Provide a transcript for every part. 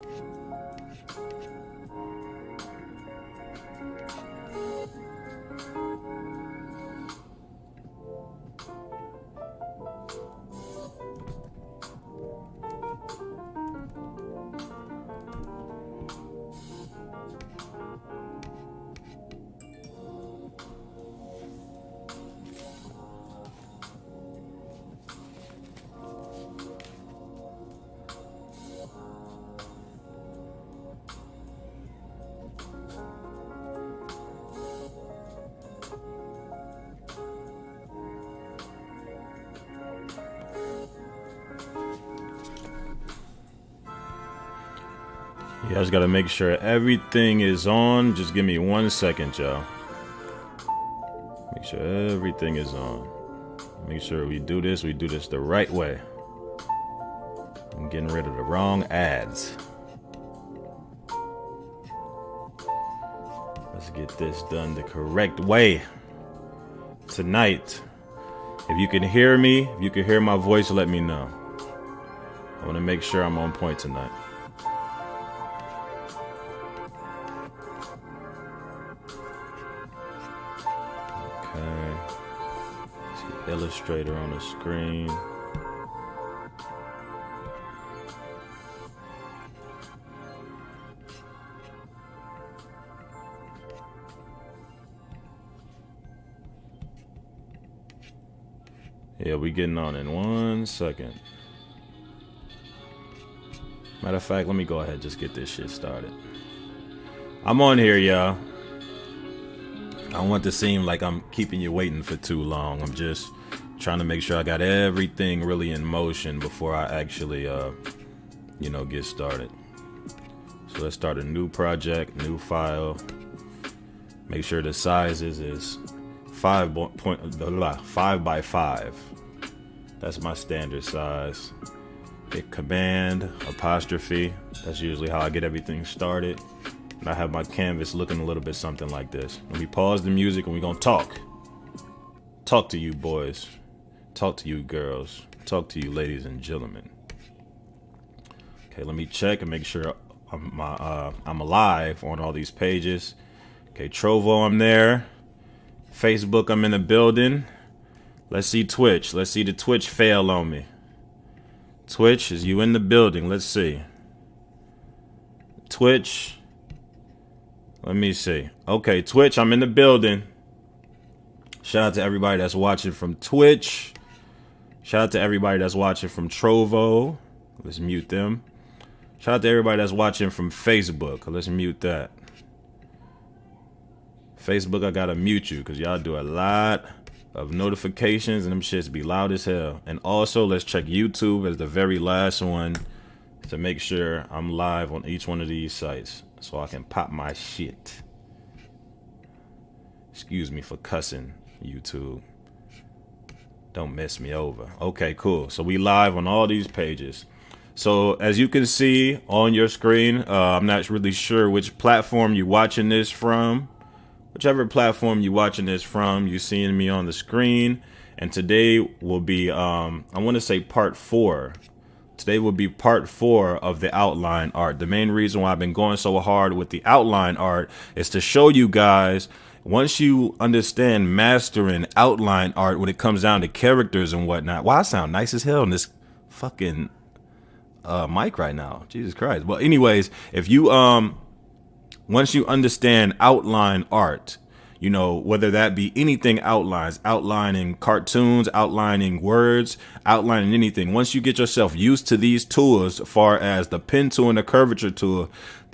You guys gotta make sure everything is on. Just give me 1 second, y'all. Make sure everything is on. Make sure we do this the right way. I'm getting rid of the wrong ads. Let's get this done the correct way tonight. If you can hear me, if you can hear my voice, let me know. I want to make sure I'm on point tonight. Okay. See Illustrator on the screen. Yeah, we getting on in 1 second. Matter of fact, let me go ahead and just get this shit started. I'm on here, y'all. I don't want to seem like I'm keeping you waiting for too long. I'm just trying to make sure I got everything really in motion before I actually, get started. So let's start a new project, new file. Make sure the sizes is 5 by 5. That's my standard size. Hit command, apostrophe. That's usually how I get everything started. And I have my canvas looking a little bit something like this. Let me pause the music and we're gonna talk. Talk to you boys. Talk to you girls. Talk to you ladies and gentlemen. Okay, let me check and make sure I'm alive on all these pages. Okay, Trovo, I'm there. Facebook, I'm in the building. Let's see Twitch. Let's see the Twitch fail on me. Twitch, is you in the building? Let's see. Twitch. Let me see. Okay, Twitch, I'm in the building. Shout out to everybody that's watching from Twitch. Shout out to everybody that's watching from Trovo. Let's mute them. Shout out to everybody that's watching from Facebook. Let's mute that. Facebook, I gotta mute you because y'all do a lot of notifications and them shits be loud as hell. And also, let's check YouTube as the very last one to make sure I'm live on each one of these sites so I can pop my shit. Excuse me for cussing, YouTube. Don't mess me over. Okay, cool. So we live on all these pages. So as you can see on your screen, I'm not really sure which platform you're watching this from. Whichever platform you're watching this from, you're seeing me on the screen. And today will be, I want to say part 4. Today will be part 4 of the outline art. The main reason why I've been going so hard with the outline art is to show you guys, once you understand mastering outline art when it comes down to characters and whatnot. Wow, I sound nice as hell in this fucking mic right now. Jesus Christ. Well, anyways, if you, once you understand outline art, whether that be anything outlines, outlining cartoons, outlining words, outlining anything. Once you get yourself used to these tools, as far as the pen tool and the curvature tool,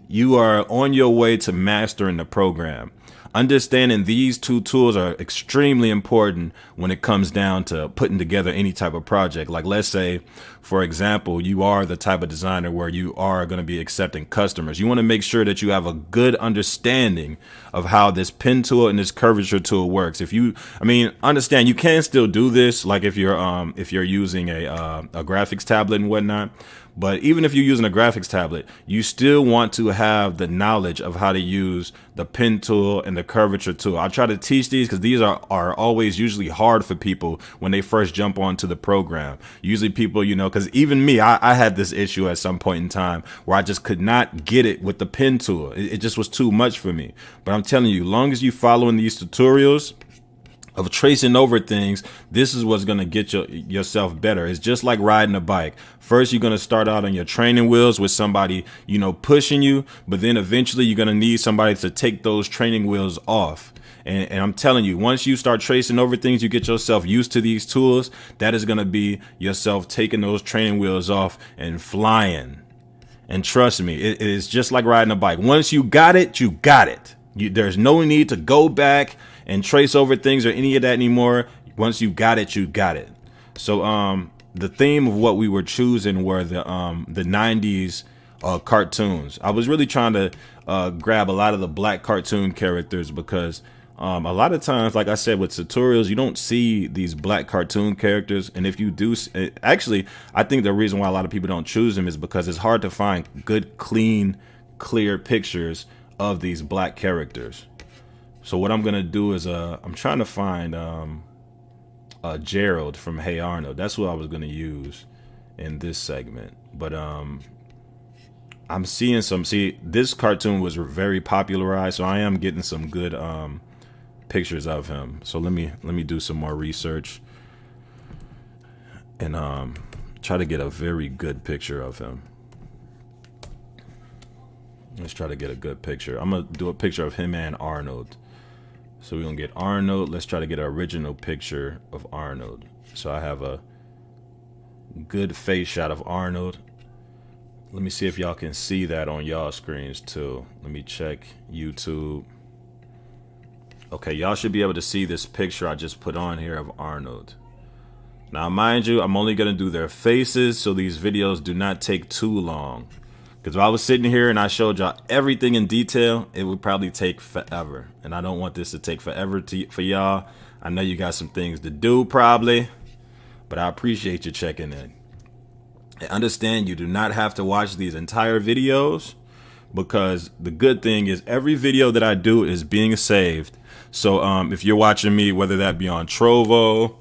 you are on your way to mastering the program. Understanding these two tools are extremely important when it comes down to putting together any type of project. Like, let's say, for example, you are the type of designer where you are going to be accepting customers. You want to make sure that you have a good understanding of how this pen tool and this curvature tool works. Understand you can still do this, like if you're using a graphics tablet and whatnot. But even if you're using a graphics tablet, you still want to have the knowledge of how to use the pen tool and the curvature tool. I try to teach these because these are always usually hard for people when they first jump onto the program. Usually people, because even me, I had this issue at some point in time where I just could not get it with the pen tool. It just was too much for me. But I'm telling you, long as you following these tutorials of tracing over things, this is what's going to get yourself better. It's just like riding a bike. First, you're going to start out on your training wheels with somebody, you know, pushing you, but then eventually you're going to need somebody to take those training wheels off. And I'm telling you, once you start tracing over things, you get yourself used to these tools. That is going to be yourself taking those training wheels off and flying. And trust me, it is just like riding a bike. Once you got it, you got it. There's no need to go back and trace over things or any of that anymore. Once you got it, you got it. So the theme of what we were choosing were the 90s cartoons. I was really trying to grab a lot of the black cartoon characters because a lot of times, like I said, with tutorials, you don't see these black cartoon characters. And if you do, actually, I think the reason why a lot of people don't choose them is because it's hard to find good, clean, clear pictures of these black characters. So what I'm going to do is I'm trying to find Gerald from Hey Arnold. That's what I was going to use in this segment. But I'm seeing this cartoon was very popularized, so I am getting some good pictures of him. So let me do some more research and try to get a very good picture of him. Let's try to get a good picture. I'm going to do a picture of him and Arnold. So we're going to get Arnold. Let's try to get an original picture of Arnold. So I have a good face shot of Arnold. Let me see if y'all can see that on y'all screens too. Let me check YouTube. Okay, y'all should be able to see this picture I just put on here of Arnold. Now, mind you, I'm only going to do their faces, so these videos do not take too long. Because if I was sitting here and I showed y'all everything in detail, it would probably take forever. And I don't want this to take forever for y'all. I know you got some things to do probably, but I appreciate you checking in. And understand you do not have to watch these entire videos, because the good thing is every video that I do is being saved. So if you're watching me, whether that be on Trovo,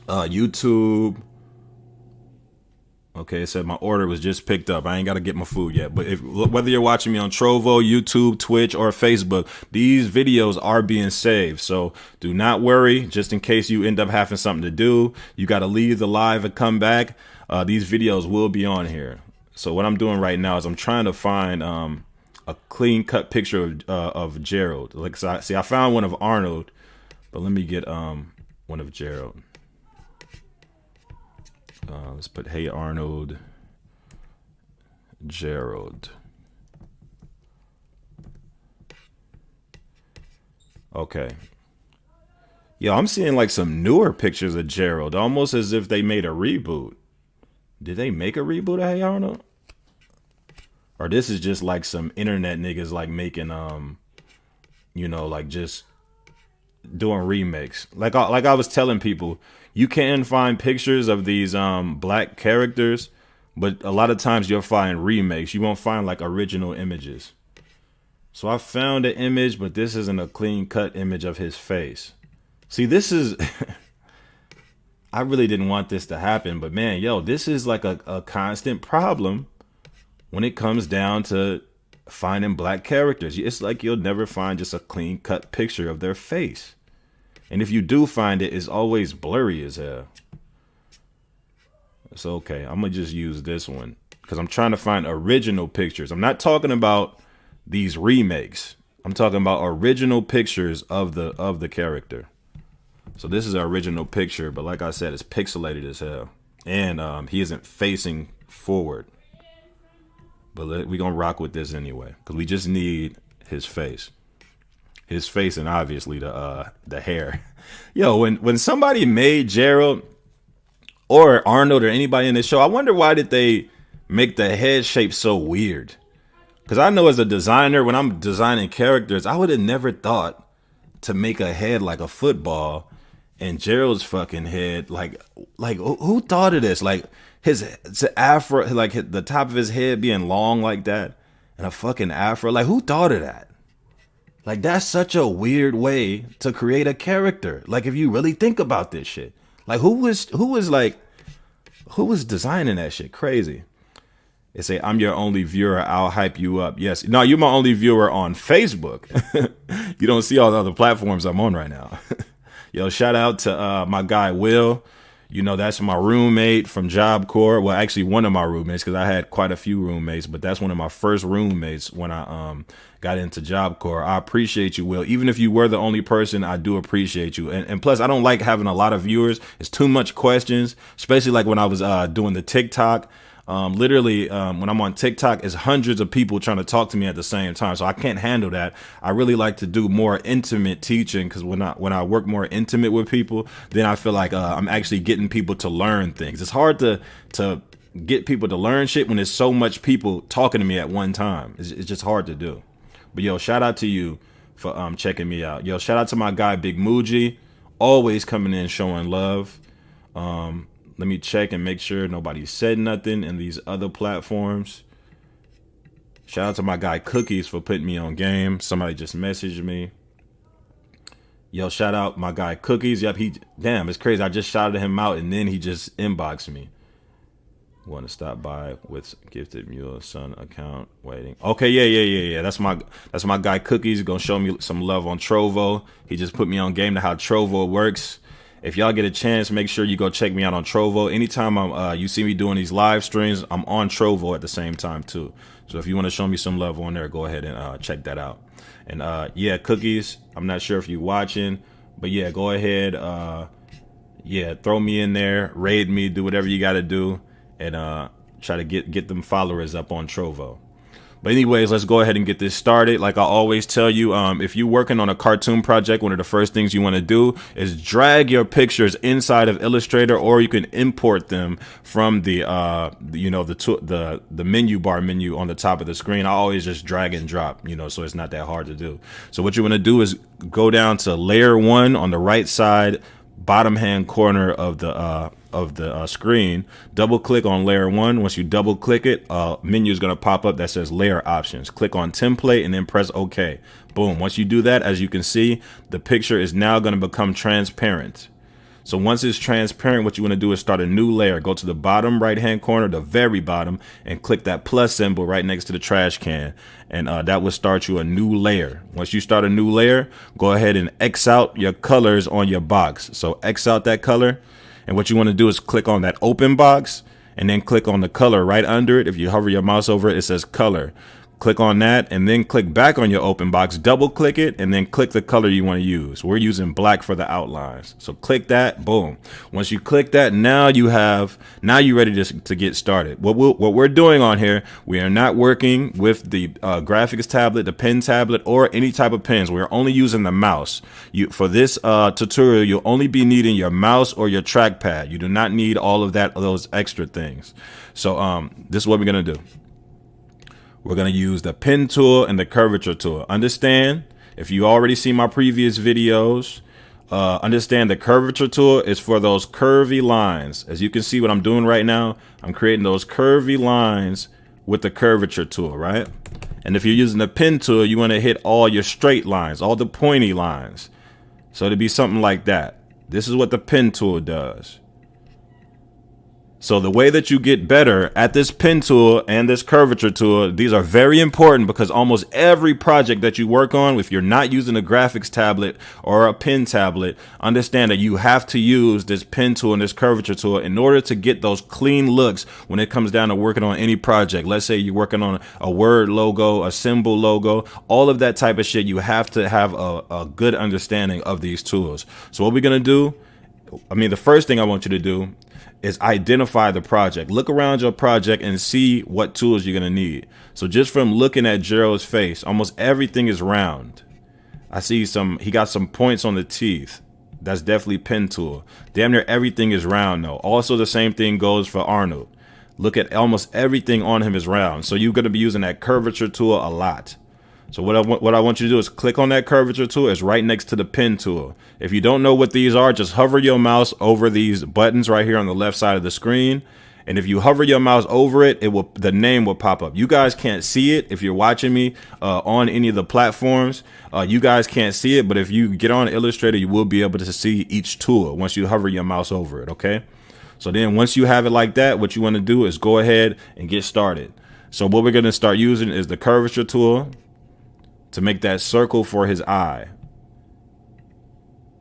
YouTube. Okay, it said my order was just picked up. I ain't got to get my food yet. But whether you're watching me on Trovo, YouTube, Twitch, or Facebook, these videos are being saved. So do not worry. Just in case you end up having something to do, you got to leave the live and come back. These videos will be on here. So what I'm doing right now is I'm trying to find a clean cut picture of Gerald. Like, so I found one of Arnold, but let me get one of Gerald. Let's put Hey Arnold, Gerald. Okay. Yo, I'm seeing like some newer pictures of Gerald, almost as if they made a reboot. Did they make a reboot of Hey Arnold? Or this is just like some internet niggas like making you know, like just doing remakes. Like I was telling people, you can find pictures of these black characters, but a lot of times you'll find remakes. You won't find like original images. So I found an image, but this isn't a clean cut image of his face. See, this is I really didn't want this to happen, but man, yo, this is like a constant problem when it comes down to finding black characters. It's like you'll never find just a clean cut picture of their face. And if you do find it, it's always blurry as hell. It's okay. I'm going to just use this one because I'm trying to find original pictures. I'm not talking about these remakes. I'm talking about original pictures of the character. So this is an original picture, but like I said, it's pixelated as hell. And he isn't facing forward. But we're going to rock with this anyway because we just need his face. His face and obviously the hair. Yo, when somebody made Gerald or Arnold or anybody in this show, I wonder why did they make the head shape so weird? Because I know as a designer, when I'm designing characters, I would have never thought to make a head like a football and Gerald's fucking head like who thought of this? Like his afro, like the top of his head being long like that and a fucking afro. Like who thought of that? Like, that's such a weird way to create a character. Like, if you really think about this shit, like, who was like, Who was designing that shit? Crazy. They say, I'm your only viewer. I'll hype you up. Yes. No, you're my only viewer on Facebook. You don't see all the other platforms I'm on right now. Yo, shout out to my guy, Will. You know, that's my roommate from Job Corps. Well, actually, one of my roommates, because I had quite a few roommates, but that's one of my first roommates when I got into Job Corps. I appreciate you, Will. Even if you were the only person, I do appreciate you. And plus, I don't like having a lot of viewers. It's too much questions, especially like when I was doing the TikTok. Literally, when I'm on TikTok, it's hundreds of people trying to talk to me at the same time. So I can't handle that. I really like to do more intimate teaching, because when I work more intimate with people, then I feel like I'm actually getting people to learn things. It's hard to get people to learn shit when there's so much people talking to me at one time. It's just hard to do. But yo, shout out to you for checking me out. Yo, shout out to my guy Big Muji, always coming in showing love. Let me check and make sure nobody said nothing in these other platforms. Shout out to my guy Cookies for putting me on game. Somebody just messaged me. Yo, shout out my guy Cookies. Yep, damn, it's crazy. I just shouted him out and then he just inboxed me. Want to stop by with Gifted Mule Son account waiting. Okay, yeah. That's my guy Cookies. Gonna show me some love on Trovo. He just put me on game to how Trovo works. If y'all get a chance, make sure you go check me out on Trovo. Anytime you see me doing these live streams, I'm on Trovo at the same time too. So if you want to show me some love on there, go ahead and check that out. And yeah, Cookies, I'm not sure if you're watching, but yeah, go ahead. Yeah, throw me in there, raid me, do whatever you got to do, and try to get them followers up on Trovo. But anyways, let's go ahead and get this started. Like I always tell you, if you're working on a cartoon project, one of the first things you want to do is drag your pictures inside of Illustrator, or you can import them from the the menu bar menu on the top of the screen. I always just drag and drop, so it's not that hard to do. So what you want to do is go down to layer 1 on the right side, bottom hand corner of the screen. Double click on layer 1. Once you double click it, menu is going to pop up that says layer options. Click on template and then press OK. Boom. Once you do that, as you can see, the picture is now going to become transparent. So once it's transparent, what you want to do is start a new layer. Go to the bottom right hand corner, the very bottom, and click that plus symbol right next to the trash can. And that will start you a new layer. Once you start a new layer, go ahead and X out your colors on your box. So X out that color. And what you want to do is click on that open box and then click on the color right under it. If you hover your mouse over it, it says color. Click on that and then click back on your open box, double click it, and then click the color you want to use. We're using black for the outlines. So click that, boom. Once you click that, now you're ready to get started. What we're doing on here, we are not working with the graphics tablet, the pen tablet, or any type of pens. We're only using the mouse. For this tutorial, you'll only be needing your mouse or your trackpad. You do not need all of those extra things. So this is what we're going to do. We're going to use the pen tool and the curvature tool. Understand, if you already see my previous videos, understand the curvature tool is for those curvy lines. As you can see what I'm doing right now, I'm creating those curvy lines with the curvature tool, right? And if you're using the pen tool, you want to hit all your straight lines, all the pointy lines. So it'd be something like that. This is what the pen tool does. So the way that you get better at this pen tool and this curvature tool, these are very important, because almost every project that you work on, if you're not using a graphics tablet or a pen tablet, understand that you have to use this pen tool and this curvature tool in order to get those clean looks when it comes down to working on any project. Let's say you're working on a word logo, a symbol logo, all of that type of shit. You have to have a good understanding of these tools. So what we're going to do, the first thing I want you to do is identify the project. Look around your project and see what tools you're going to need. So just from looking at Gerald's face, almost everything is round. I see he got some points on the teeth. That's definitely pen tool. Damn near everything is round though. Also the same thing goes for Arnold. Look at almost everything on him is round. So you're going to be using that curvature tool a lot. So what I want you to do is click on that curvature tool. It's right next to the pen tool. If you don't know what these are, just hover your mouse over these buttons right here on the left side of the screen. And if you hover your mouse over it, the name will pop up. You guys can't see it if you're watching me on any of the platforms. You guys can't see it, but if you get on Illustrator, you will be able to see each tool once you hover your mouse over it. Okay. So then once you have it like that, what you want to do is go ahead and get started. So what we're going to start using is the curvature tool to make that circle for his eye.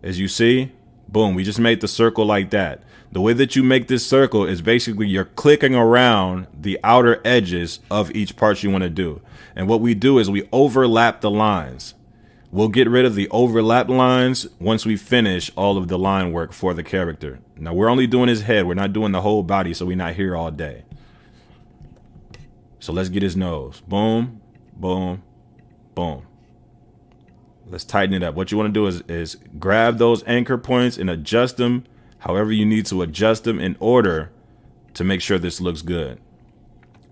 As you see, boom, we just made the circle like that. The way that you make this circle is basically you're clicking around the outer edges of each part you want to do. And what we do is we overlap the lines. We'll get rid of the overlap lines once we finish all of the line work for the character. Now we're only doing his head. We're not doing the whole body, so we're not here all day. So let's get his nose. Boom, boom, boom. Let's tighten it up. What you want to do is grab those anchor points and adjust them however you need to adjust them in order to make sure this looks good.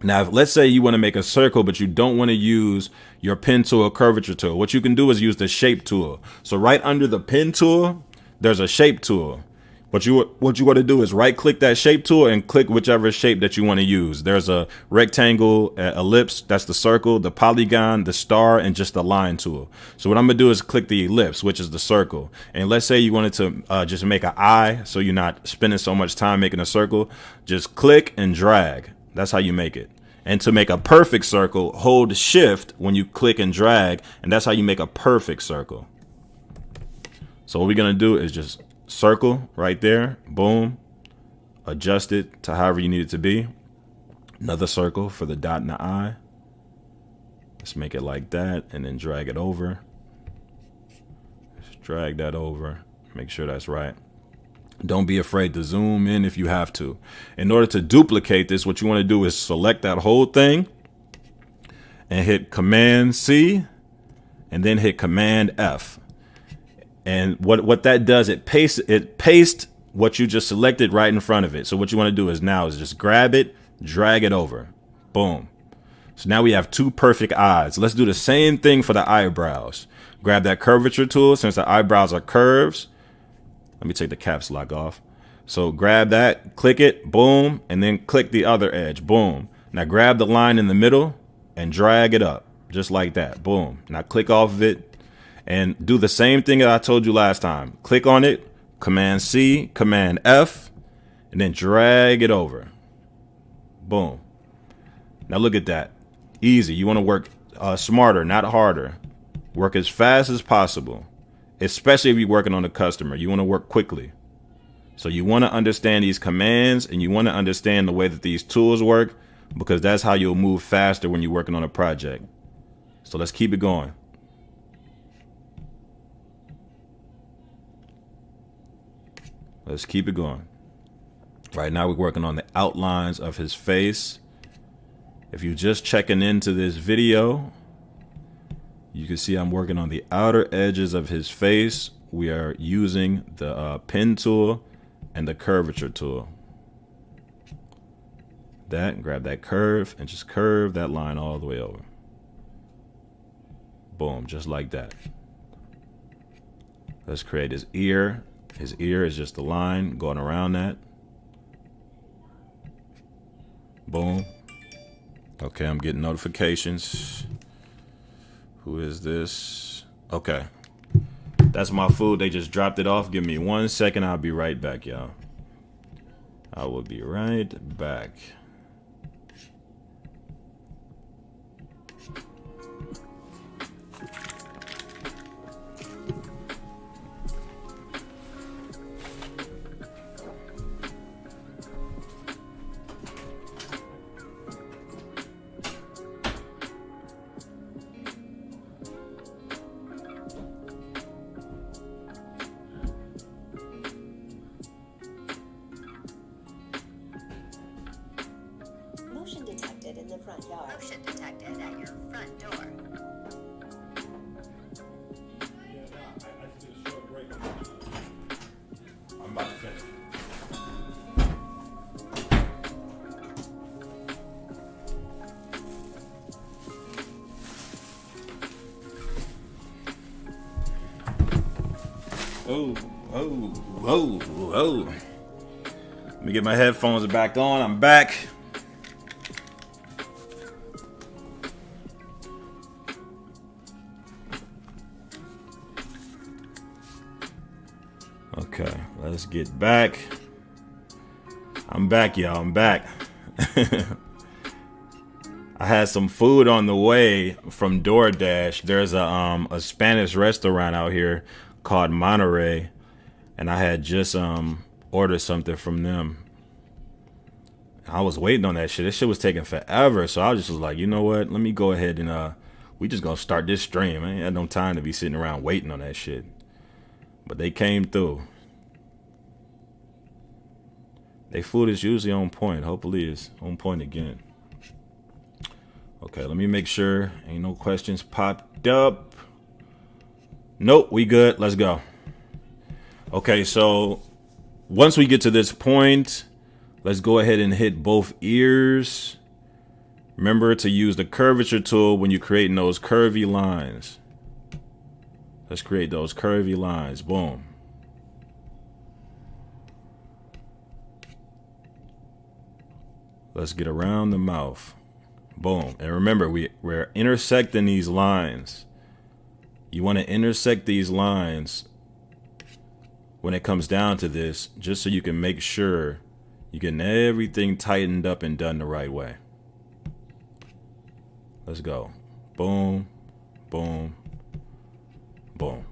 Now, let's say you want to make a circle, but you don't want to use your pen tool or curvature tool. What you can do is use the shape tool. So right under the pen tool, there's a shape tool. What you want to do is right click that shape tool and click whichever shape that you want to use. There's a rectangle, ellipse, that's the circle, the polygon, the star, and just the line tool. So what I'm going to do is click the ellipse, which is the circle. And let's say you wanted to just make an eye, so you're not spending so much time making a circle. Just click and drag. That's how you make it. And to make a perfect circle, hold shift when you click and drag, and that's how you make a perfect circle. So what we're going to do is just circle right there, boom, adjust it to however you need it to be. Another circle for the dot and the eye. Let's make it like that and then drag it over. Just drag that over, make sure that's right. Don't be afraid to zoom in if you have to. In order to duplicate this, what you want to do is select that whole thing and hit Command C and then hit Command F. And what that does, it pastes what you just selected right in front of it. So what you want to do is now is just grab it, drag it over. Boom. So now we have two perfect eyes. Let's do the same thing for the eyebrows. Grab that curvature tool since the eyebrows are curves. Let me take the caps lock off. So grab that, click it, boom, and then click the other edge, boom. Now grab the line in the middle and drag it up, just like that, boom. Now click off of it and do the same thing that I told you last time. Click on it, Command C, Command F, and then drag it over. Boom. Now look at that. Easy. You want to work smarter, not harder. Work as fast as possible. Especially if you're working on a customer, you want to work quickly. So you want to understand these commands and you want to understand the way that these tools work, because that's how you'll move faster when you're working on a project. So let's keep it going. Let's keep it going. Right now we're working on the outlines of his face. If you're just checking into this video, you can see I'm working on the outer edges of his face. We are using the pen tool and the curvature tool. Grab that curve and just curve that line all the way over. Boom, just like that. Let's create his ear. His ear is just a line going around that. Boom. Okay, I'm getting notifications. Who is this? Okay. That's my food. They just dropped it off. Give me 1 second. I'll be right back, y'all. I will be right back. Motion detected in the front yard. Motion detected at your front door. I'm about to finish. Oh. Let me get my headphones back on. I'm back. Okay, let's get back. I'm back, y'all. I'm back. I had some food on the way from DoorDash. There's a Spanish restaurant out here called Monterey, and I had just ordered something from them. I was waiting on that shit. This shit was taking forever, so I was just like, you know what? Let me go ahead and we just gonna start this stream. I ain't had no time to be sitting around waiting on that shit. But they came through. They food is usually on point. Hopefully it's on point again. Okay, let me make sure ain't no questions popped up. Nope, we good. Let's go. Okay, so once we get to this point, let's go ahead and hit both ears. Remember to use the curvature tool when you're creating those curvy lines. Let's create those curvy lines. Boom. Let's get around the mouth. Boom. And remember, we're intersecting these lines. You want to intersect these lines when it comes down to this, just so you can make sure you're getting everything tightened up and done the right way. Let's go. Boom, boom, boom.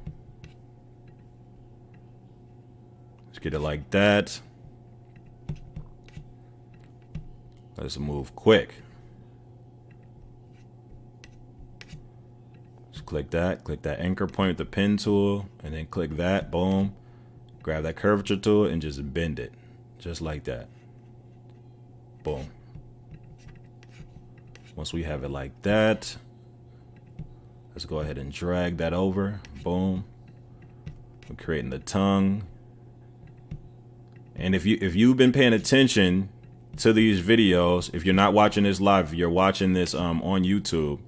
Let's get it like that. Let's move quick. Click that anchor point with the pen tool, and then click that, boom. Grab that curvature tool and just bend it, just like that. Boom. Once we have it like that, let's go ahead and drag that over, boom. We're creating the tongue. And if you've been paying attention to these videos, if you're not watching this live, if you're watching this on YouTube,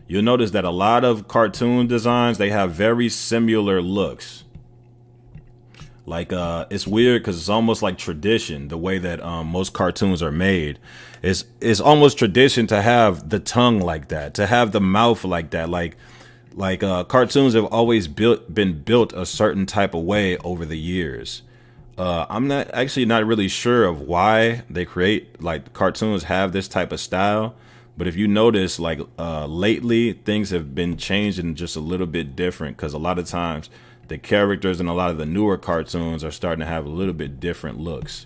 you'll notice that a lot of cartoon designs, they have very similar looks. Like, it's weird because it's almost like tradition, the way that most cartoons are made. It's almost tradition to have the tongue like that, to have the mouth like that. Like cartoons have always been built a certain type of way over the years. I'm not really sure of why they create, like, cartoons have this type of style. But if you notice, like, lately, things have been changing just a little bit different, because a lot of times the characters in a lot of the newer cartoons are starting to have a little bit different looks.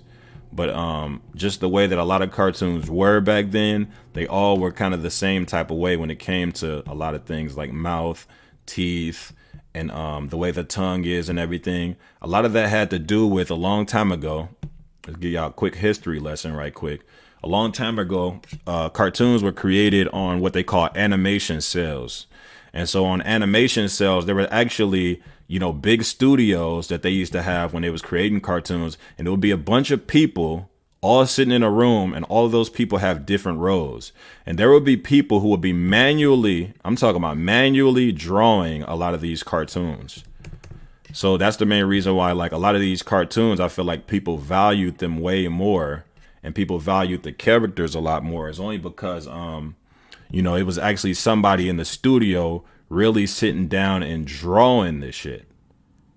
But just the way that a lot of cartoons were back then, they all were kind of the same type of way when it came to a lot of things like mouth, teeth, and the way the tongue is and everything. A lot of that had to do with a long time ago. Let's give y'all a quick history lesson right quick. A long time ago, cartoons were created on what they call animation cells. And so on animation cells, there were actually, big studios that they used to have when they was creating cartoons. And it would be a bunch of people all sitting in a room, and all of those people have different roles. And there would be people who would be manually drawing a lot of these cartoons. So that's the main reason why, like, a lot of these cartoons, I feel like people valued them way more. And people valued the characters a lot more. It's only because, it was actually somebody in the studio really sitting down and drawing this shit.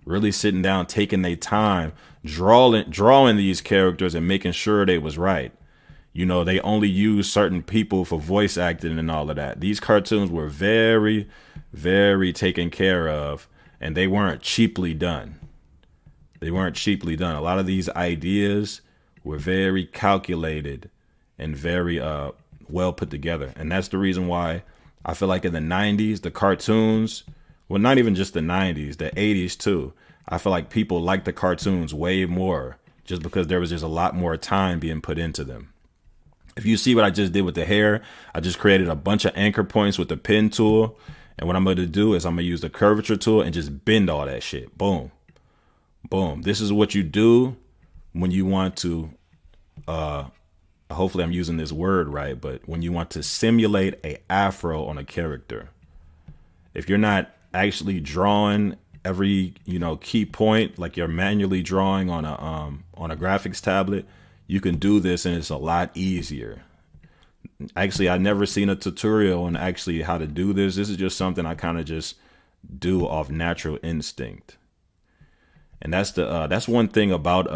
Really sitting down, taking their time, drawing these characters and making sure they was right. They only used certain people for voice acting and all of that. These cartoons were very, very taken care of, and they weren't cheaply done. A lot of these ideas were very calculated and very well put together. And that's the reason why I feel like in the 90s, the cartoons, well, not even just the 90s, the 80s too, I feel like people liked the cartoons way more just because there was just a lot more time being put into them. If you see what I just did with the hair, I just created a bunch of anchor points with the pen tool. And what I'm going to do is I'm going to use the curvature tool and just bend all that shit. Boom. Boom. This is what you do when you want to, hopefully I'm using this word right, but when you want to simulate a afro on a character. If you're not actually drawing every, key point, like you're manually drawing on a graphics tablet, you can do this and it's a lot easier. Actually, I've never seen a tutorial on actually how to do this. This is just something I kind of just do off natural instinct. And that's one thing about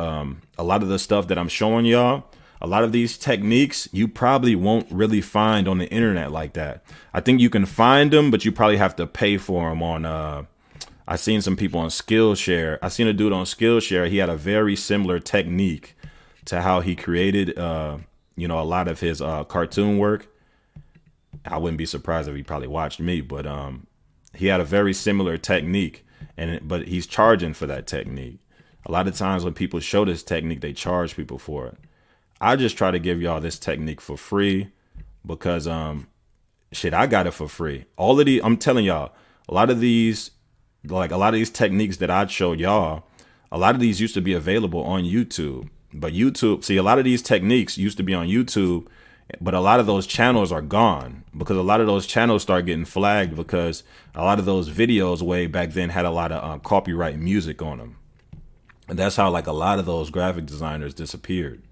a lot of the stuff that I'm showing y'all. A lot of these techniques you probably won't really find on the internet like that. I think you can find them, but you probably have to pay for them on. I seen some people on Skillshare. I seen a dude on Skillshare. He had a very similar technique to how he created, a lot of his cartoon work. I wouldn't be surprised if he probably watched me, but he had a very similar technique, but he's charging for that technique. A lot of times when people show this technique, they charge people for it. I just try to give y'all this technique for free because I got it for free. I'm telling y'all, a lot of these techniques that I showed y'all, a lot of these used to be available on YouTube. But a lot of these techniques used to be on YouTube, but a lot of those channels are gone because a lot of those channels start getting flagged because a lot of those videos way back then had a lot of copyright music on them. And that's how like a lot of those graphic designers disappeared.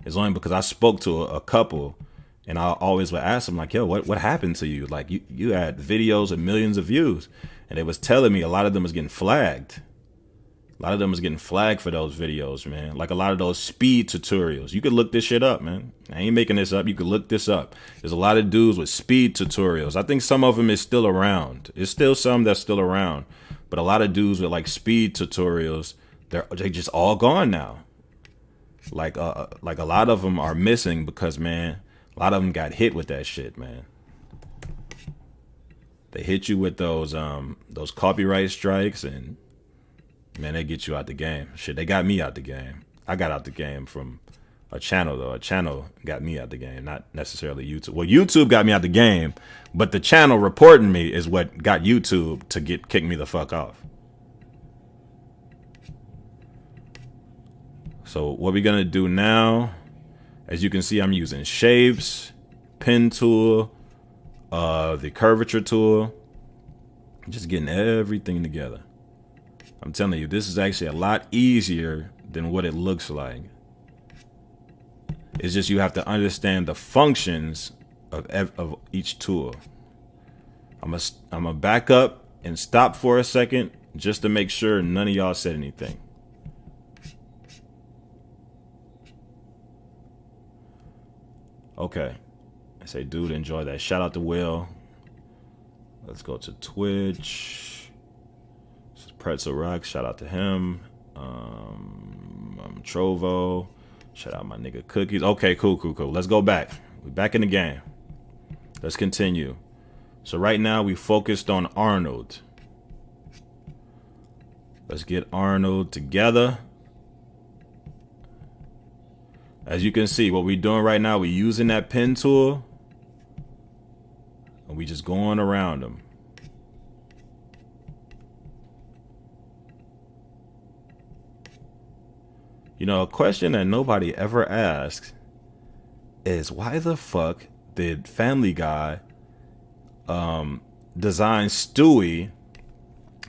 It's only because I spoke to a couple and I always would ask them like, yo, what happened to you? Like you had videos and millions of views. And they was telling me a lot of them was getting flagged. A lot of them was getting flagged for those videos, man. Like a lot of those speed tutorials. You could look this shit up, man. I ain't making this up. You could look this up. There's a lot of dudes with speed tutorials. I think some of them is still around. There's still some that's still around. But a lot of dudes with like speed tutorials, they just all gone now. Like a lot of them are missing because, man, a lot of them got hit with that shit, man. They hit you with those copyright strikes and, man, they get you out the game. Shit, they got me out the game. I got out the game from a channel, though. A channel got me out the game, not necessarily YouTube. Well, YouTube got me out the game, but the channel reporting me is what got YouTube to kick me the fuck off. So what we're going to do now, as you can see, I'm using shapes, pen tool, the curvature tool, just getting everything together. I'm telling you, this is actually a lot easier than what it looks like. It's just you have to understand the functions of each tool. I'm gonna back up and stop for a second just to make sure none of y'all said anything. Okay. I say, dude, enjoy that. Shout out to Will. Let's go to Twitch. This is Pretzel Rock. Shout out to him. Trovo. Shout out my nigga Cookies. Okay, cool. Let's go back. We're back in the game. Let's continue. So right now we focused on Arnold. Let's get Arnold together. As you can see, what we're doing right now, we're using that pen tool. And we just going around them. You know, a question that nobody ever asks is why the fuck did Family Guy design Stewie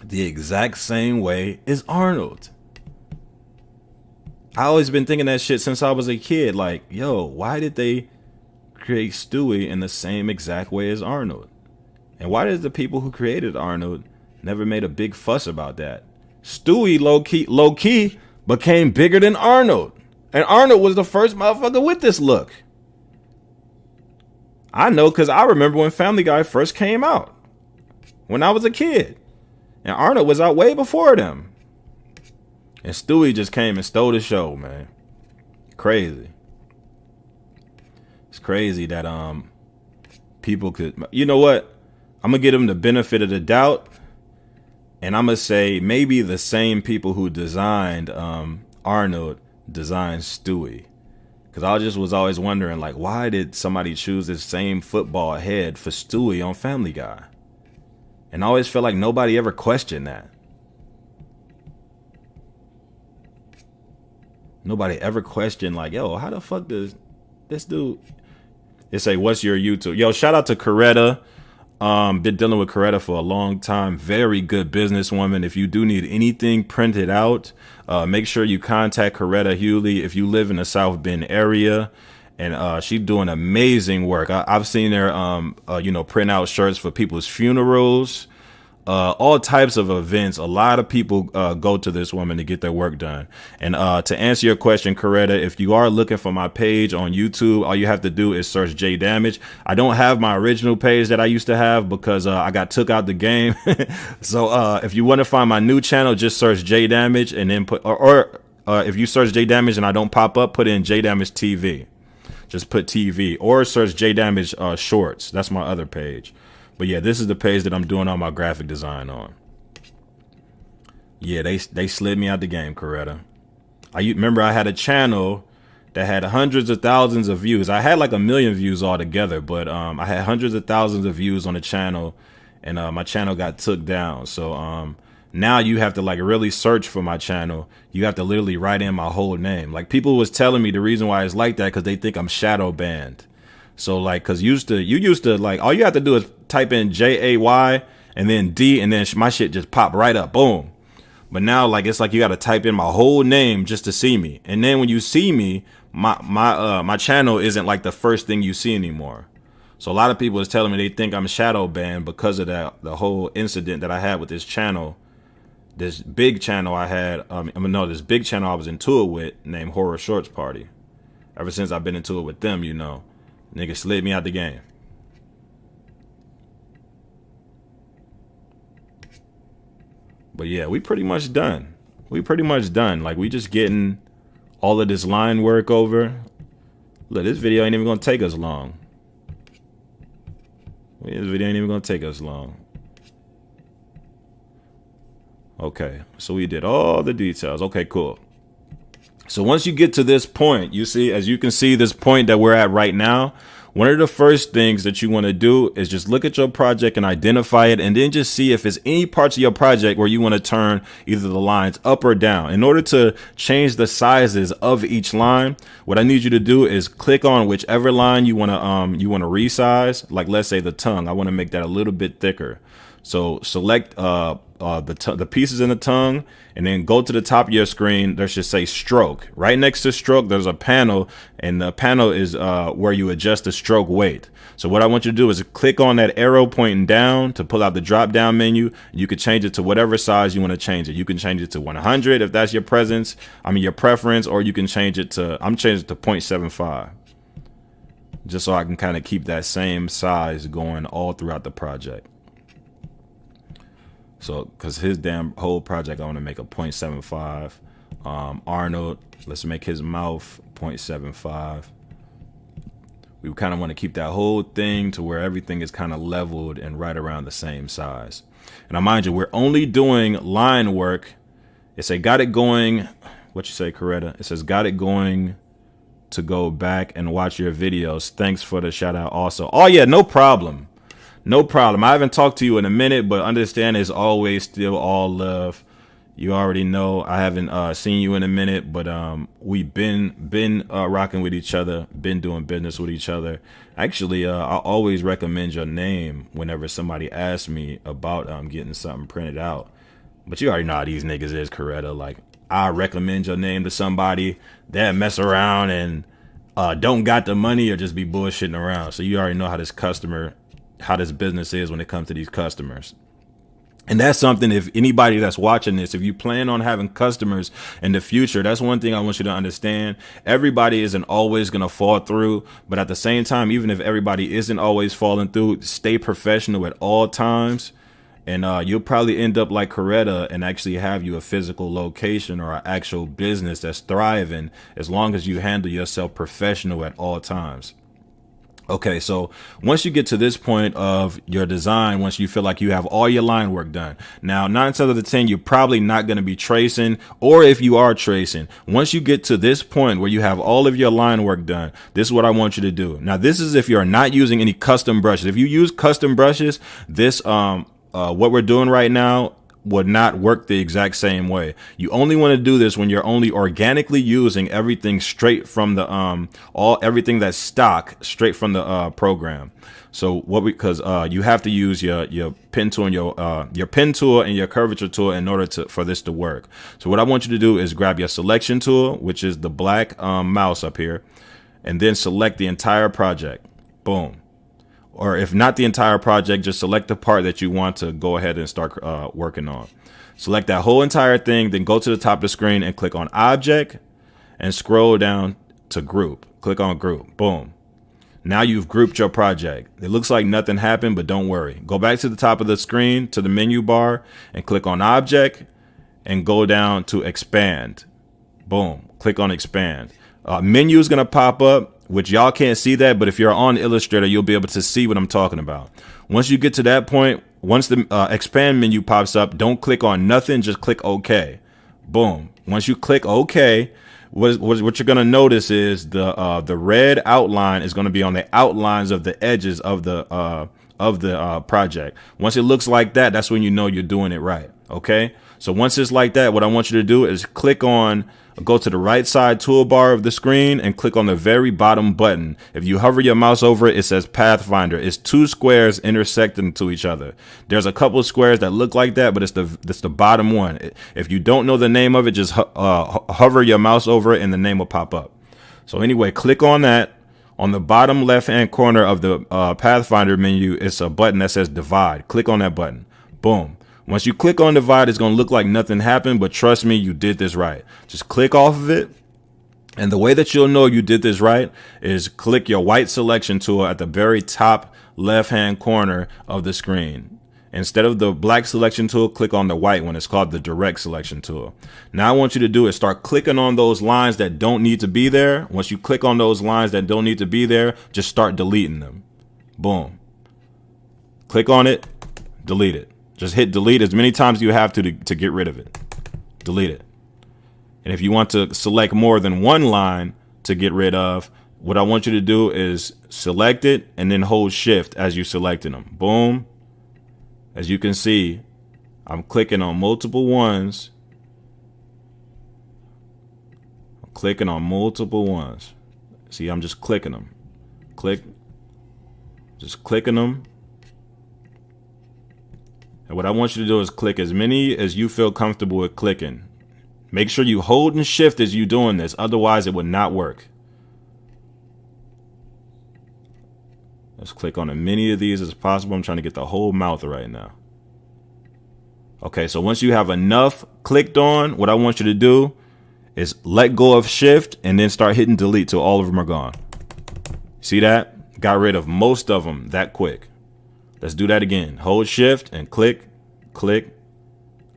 the exact same way as Arnold? I always been thinking that shit since I was a kid. Like, yo, why did they create Stewie in the same exact way as Arnold? And why did the people who created Arnold never made a big fuss about that? Stewie low key became bigger than Arnold. And Arnold was the first motherfucker with this look. I know because I remember when Family Guy first came out. When I was a kid. And Arnold was out way before them. And Stewie just came and stole the show, man. Crazy. It's crazy that people could... You know what? I'm going to give them the benefit of the doubt. And I'm going to say maybe the same people who designed Arnold designed Stewie. Because I just was always wondering, like, why did somebody choose this same football head for Stewie on Family Guy? And I always felt like nobody ever questioned that. Nobody ever questioned, like, yo, how the fuck does this dude... They say, what's your YouTube? Yo, shout out to Coretta. Been dealing with Coretta for a long time. Very good businesswoman. If you do need anything printed out, make sure you contact Coretta Hewley if you live in the South Bend area. And she's doing amazing work. I've seen her, print out shirts for people's funerals. all types of events. A lot of people go to this woman to get their work done. And to answer your question, Coretta, if you are looking for my page on YouTube, all you have to do is search J Damage. I don't have my original page that I used to have because I got took out the game. So if you want to find my new channel, just search J Damage and then put or if you search J Damage and I don't pop up, put in J Damage TV. Just put TV or search J Damage Shorts. That's my other page. But yeah, this is the page that I'm doing all my graphic design on. Yeah, they slid me out the game, Coretta. I remember I had a channel that had hundreds of thousands of views. I had like 1 million views altogether, but I had hundreds of thousands of views on the channel, and my channel got took down. So now you have to like really search for my channel. You have to literally write in my whole name. Like people was telling me the reason why it's like that because they think I'm shadow banned. So like, cause you used to like, all you have to do is type in JAY and then D and then my shit just pop right up. Boom. But now like, it's like you got to type in my whole name just to see me. And then when you see me, my channel isn't like the first thing you see anymore. So a lot of people is telling me they think I'm shadow banned because of that, the whole incident that I had with this channel, this big channel I had. This big channel I was into it with named Horror Shorts Party. Ever since I've been into it with them, you know. Nigga slid me out the game. But yeah, we pretty much done. Like we just getting all of this line work over. Look, this video ain't even gonna take us long. Okay, so we did all the details. Okay, cool. So once you get to this point, you see, as you can see, this point that we're at right now, one of the first things that you want to do is just look at your project and identify it, and then just see if there's any parts of your project where you want to turn either the lines up or down. In order to change the sizes of each line, what I need you to do is click on whichever line you want to resize. Like let's say the tongue, I want to make that a little bit thicker. So select the pieces in the tongue, and then go to the top of your screen. There should say stroke. Right next to stroke, there's a panel, and the panel is where you adjust the stroke weight. So what I want you to do is click on that arrow pointing down to pull out the drop down menu. You can change it to whatever size you want to change it. You can change it to 100 if that's your your preference, or you can change it to, I'm changing it to 0.75. Just so I can kind of keep that same size going all throughout the project. So, because his damn whole project, I want to make a 0.75. Arnold, let's make his mouth 0.75. We kind of want to keep that whole thing to where everything is kind of leveled and right around the same size. And now, mind you, we're only doing line work. It say got it going. What you say, Coretta? It says got it going to go back and watch your videos. Thanks for the shout out also. Oh yeah, no problem. No problem. I haven't talked to you in a minute, but understand it's always still all love. You already know I haven't seen you in a minute, but we've been rocking with each other, been doing business with each other. Actually, I always recommend your name whenever somebody asks me about getting something printed out. But you already know how these niggas is, Coretta. Like, I recommend your name to somebody that mess around and don't got the money or just be bullshitting around. So you already know how this business is when it comes to these customers. And that's something, if anybody that's watching this, if you plan on having customers in the future, that's one thing I want you to understand. Everybody isn't always going to fall through. But at the same time, even if everybody isn't always falling through, stay professional at all times. And you'll probably end up like Coretta and actually have you a physical location or an actual business that's thriving as long as you handle yourself professional at all times. Okay, so once you get to this point of your design, once you feel like you have all your line work done, now 9 times out of 10, you're probably not going to be tracing, or if you are tracing, once you get to this point where you have all of your line work done, this is what I want you to do. Now, this is if you're not using any custom brushes. If you use custom brushes, this what we're doing right now would not work the exact same way. You only want to do this when you're only organically using everything straight from the everything that's stock straight from the program. So because you have to use your pen tool and your pen tool and your curvature tool in order for this to work. So what I want you to do is grab your selection tool, which is the black mouse up here, and then select the entire project. Boom. or if not the entire project, just select the part that you want to go ahead and start working on. Select that whole entire thing, then go to the top of the screen and click on Object and scroll down to Group. Click on Group. Boom. Now you've grouped your project. It looks like nothing happened, but don't worry. Go back to the top of the screen to the menu bar and click on Object and go down to Expand. Boom. Click on Expand. Menu is going to pop up, which y'all can't see that, but if you're on Illustrator, you'll be able to see what I'm talking about. Once you get to that point, once the Expand menu pops up, don't click on nothing, just click OK. Boom. Once you click OK, what you're going to notice is the red outline is going to be on the outlines of the edges of the project. Once it looks like that, that's when you know you're doing it right. Okay. So once it's like that, what I want you to do is go to the right side toolbar of the screen and click on the very bottom button. If you hover your mouse over it, it says Pathfinder. It's two squares intersecting to each other. There's a couple of squares that look like that, but it's the bottom one. If you don't know the name of it, just hover your mouse over it and the name will pop up. So anyway, click on that. On the bottom left-hand corner of the Pathfinder menu, it's a button that says Divide. Click on that button. Boom. Once you click on Divide, it's going to look like nothing happened, but trust me, you did this right. Just click off of it. And the way that you'll know you did this right is click your white selection tool at the very top left-hand corner of the screen. Instead of the black selection tool, click on the white one. It's called the direct selection tool. Now I want you to do is start clicking on those lines that don't need to be there. Once you click on those lines that don't need to be there, just start deleting them. Boom. Click on it, delete it. Just hit delete as many times as you have to get rid of it. Delete it. And if you want to select more than one line to get rid of, what I want you to do is select it and then hold shift as you're selecting them. Boom. As you can see, I'm clicking on multiple ones. I'm clicking on multiple ones. See, I'm just clicking them. Click. Just clicking them. And what I want you to do is click as many as you feel comfortable with clicking. Make sure you hold and shift as you're doing this. Otherwise, it would not work. Let's click on as many of these as possible. I'm trying to get the whole mouth right now. Okay, so once you have enough clicked on, what I want you to do is let go of shift and then start hitting delete till all of them are gone. See that? Got rid of most of them that quick. Let's do that again. Hold shift and click, click,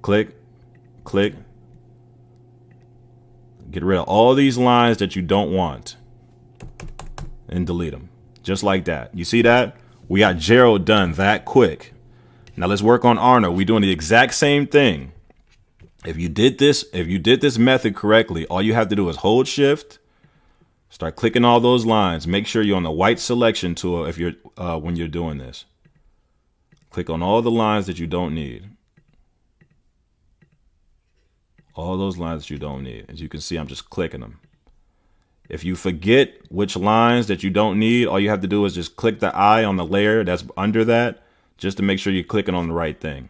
click, click. Get rid of all these lines that you don't want and delete them. Just like that. You see that? We got Gerald done that quick. Now let's work on Arnold. We're doing the exact same thing. If you did this method correctly, all you have to do is hold shift, start clicking all those lines. Make sure you're on the white selection tool if you're when you're doing this. Click on all the lines that you don't need. All those lines that you don't need. As you can see, I'm just clicking them. If you forget which lines that you don't need, all you have to do is just click the eye on the layer that's under that, just to make sure you're clicking on the right thing.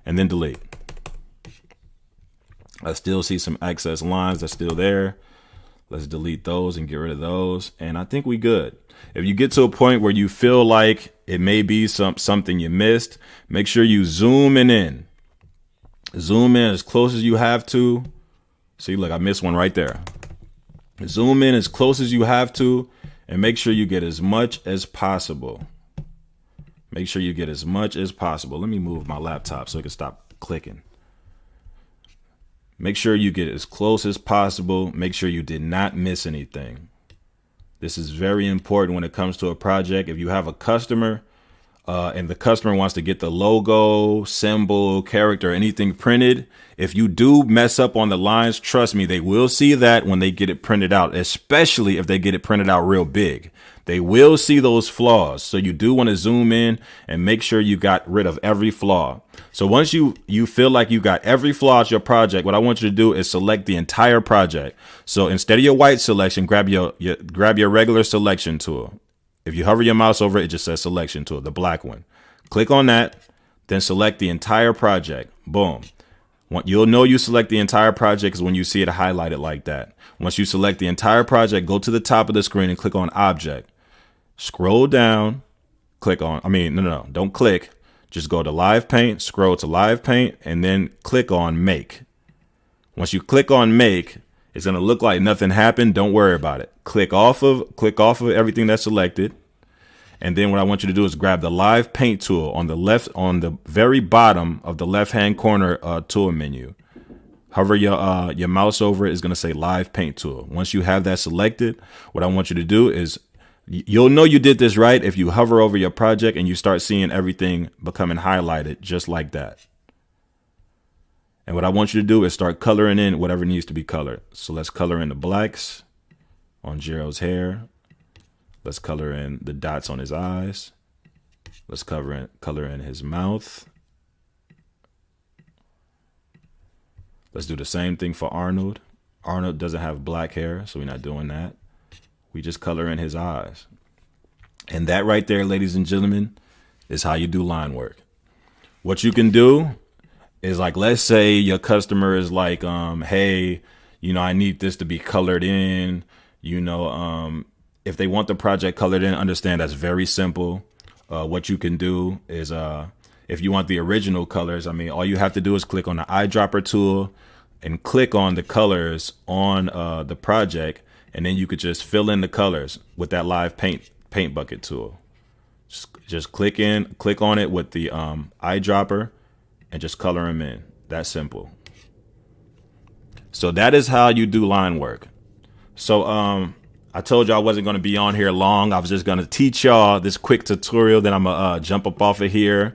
And then delete. I still see some excess lines that's still there. Let's delete those and get rid of those. And I think we good. If you get to a point where you feel like it may be something you missed, make sure you zoom in. Zoom in as close as you have to. See, look, I missed one right there. Zoom in as close as you have to and make sure you get as much as possible. Make sure you get as much as possible. Let me move my laptop so it can stop clicking. Make sure you get as close as possible. Make sure you did not miss anything. This is very important when it comes to a project. If you have a customer and the customer wants to get the logo, symbol, character, anything printed, if you do mess up on the lines, trust me, they will see that when they get it printed out, especially if they get it printed out real big. They will see those flaws. So you do want to zoom in and make sure you got rid of every flaw. So once you feel like you got every flaw at your project, what I want you to do is select the entire project. So instead of your white selection, grab your regular selection tool. If you hover your mouse over it, it just says selection tool, the black one. Click on that, then select the entire project. Boom. You'll know you select the entire project is when you see it highlighted like that. Once you select the entire project, go to the top of the screen and click on Object. Scroll down click on, no, don't click. Just go to Live Paint, scroll to Live Paint, and then click on Make. Once you click on Make, it's going to look like nothing happened. Don't worry about it. Click off of everything that's selected. And then what I want you to do is grab the Live Paint tool on the left, on the very bottom of the left-hand corner tool menu. Hover your mouse over it, is going to say Live Paint tool. Once you have that selected, what I want you to do is, you'll know you did this right if you hover over your project and you start seeing everything becoming highlighted just like that. And what I want you to do is start coloring in whatever needs to be colored. So let's color in the blacks on Jero's hair. Let's color in the dots on his eyes. Let's color in his mouth. Let's do the same thing for Arnold. Arnold doesn't have black hair, so we're not doing that. We just color in his eyes. And that right there, ladies and gentlemen, is how you do line work. What you can do is, like, let's say your customer is like, hey, I need this to be colored in, if they want the project colored in, understand that's very simple. What you can do is, if you want the original colors, all you have to do is click on the eyedropper tool and click on the colors on the project, and then you could just fill in the colors with that Live Paint bucket tool. Just click on it with the eyedropper and just color them in. That's simple. So that is how you do line work. So I told you I wasn't going to be on here long. I was just going to teach y'all this quick tutorial. Then I'm going to jump up off of here.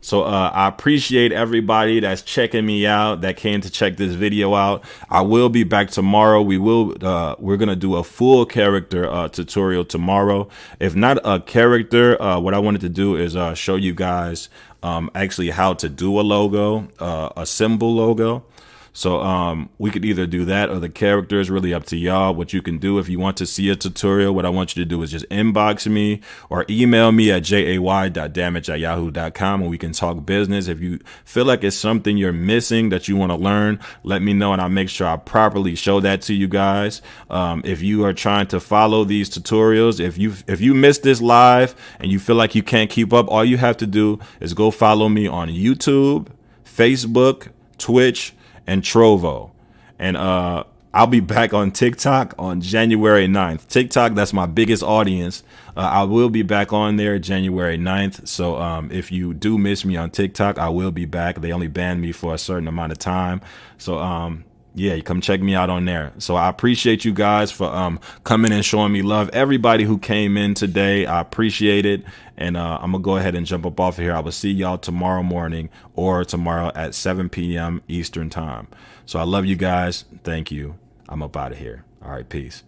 So I appreciate everybody that's checking me out, that came to check this video out. I will be back tomorrow. We're going to do a full character tutorial tomorrow. If not a character, what I wanted to do is show you guys actually how to do a logo, a symbol logo. So we could either do that or the character. Is really up to y'all what you can do. If you want to see a tutorial, what I want you to do is just inbox me or email me at jay.damage@yahoo.com and we can talk business. If you feel like it's something you're missing that you want to learn, let me know and I'll make sure I properly show that to you guys. If you are trying to follow these tutorials, if you missed this live and you feel like you can't keep up, all you have to do is go follow me on YouTube, Facebook, Twitch, and Trovo. And I'll be back on TikTok on January 9th. TikTok, that's my biggest audience. I will be back on there January 9th. So if you do miss me on TikTok, I will be back. They only banned me for a certain amount of time. So yeah, you come check me out on there. So I appreciate you guys for coming and showing me love. Everybody who came in today, I appreciate it. And I'm going to go ahead and jump up off of here. I will see y'all tomorrow morning or tomorrow at 7 p.m. Eastern time. So I love you guys. Thank you. I'm up out of here. All right, peace.